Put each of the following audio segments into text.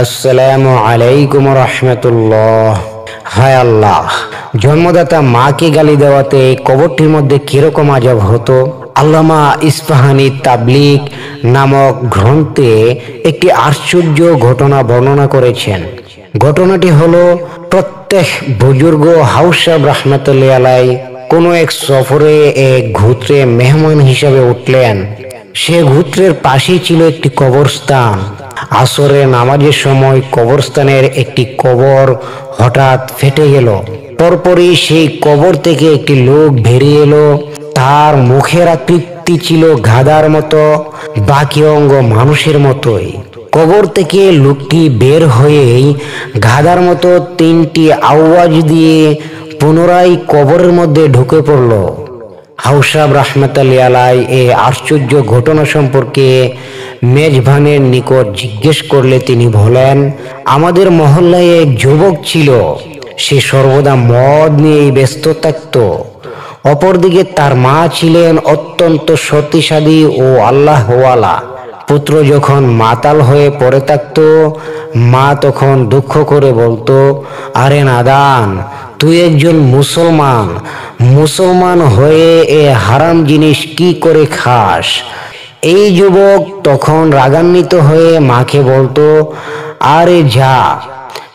আসসালামু আলাইকুম রহমতুল্লাহ। হায় আল্লাহ, জন্মদাতা মাকে গালি দেওয়াতে এই কবরটির মধ্যে কিরকম আজব হতো। আল্লামা ইস্পাহানি তাবলিগ নামক গ্রন্থে একটি আশ্চর্য ঘটনা বর্ণনা করেছেন। ঘটনাটি হলো, প্রত্যেক বুজুর্গ হাউস সাহেব রহমতুল্লাহ আলাই কোনো এক সফরে এক ঘুত্রে মেহমান হিসাবে উঠলেন। সে ঘুত্রের পাশেই ছিল একটি কবরস্থান। আসরে নামাজের সময় কবরস্থানের একটি কবর হঠাৎ ফেটে গেল। পরপরই সেই কবর থেকে একটি লোক বেরিয়ে এলো। তার মুখের আকৃতি ছিল গাধার মতো, বাকি অঙ্গ মানুষের মতোই। কবর থেকে লোকটি বের হয়েই গাধার মতো তিনটি আওয়াজ দিয়ে পুনরায় কবরের মধ্যে ঢুকে পড়ল। হাউস সাহেব রহমতুল্লাহ আলাই এই আশ্চর্য ঘটনা সম্পর্কে মেজবানের নিকট জিজ্ঞেস করলে তিনি বলেন, আমাদের মহল্লায় এক যুবক ছিল, সে সর্বদা মদ নিয়ে ব্যস্ত থাকত। অপরদিকে তার মা ছিলেন অত্যন্ত সতীসাধী ও আল্লাহওয়ালা। পুত্র যখন মাতাল হয়ে পড়ে থাকত, মা তখন দুঃখ করে বলতো, আরে নাদান, তুই একজন মুসলমান হয়ে এ হারাম জিনিস কি করে খাস। এই যুবক তখন রাগান্বিত হয়ে মাকে বলতো, আরে যা,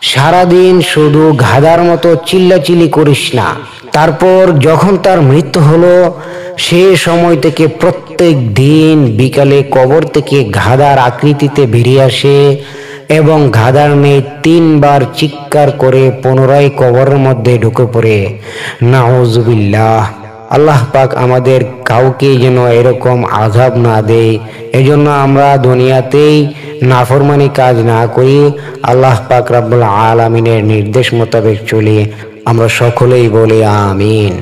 সারাদিন শুধু গাধার মতো চিল্লাচিল্লি করিস না। তারপর যখন তার মৃত্যু হলো, সে সময় থেকে প্রত্যেক দিন বিকালে কবর থেকে গাধার আকৃতিতে বেরিয়ে আসে এবং গাধার মেয়ে 3 বার চিৎকার করে পুনরায় কবরের মধ্যে ঢুকে পড়ে। নাউজুবিল্লাহ। আল্লাহ পাক আমাদের কাউকে যেন এরকম আযাব না দেয়। এজন্য আমরা দুনিয়াতেই নাফরমানি কাজ না করি, আল্লাহ পাক রব্বুল আলামিনের নির্দেশ মোতাবেক চলি। আমরা সকলেই বলি আমিন।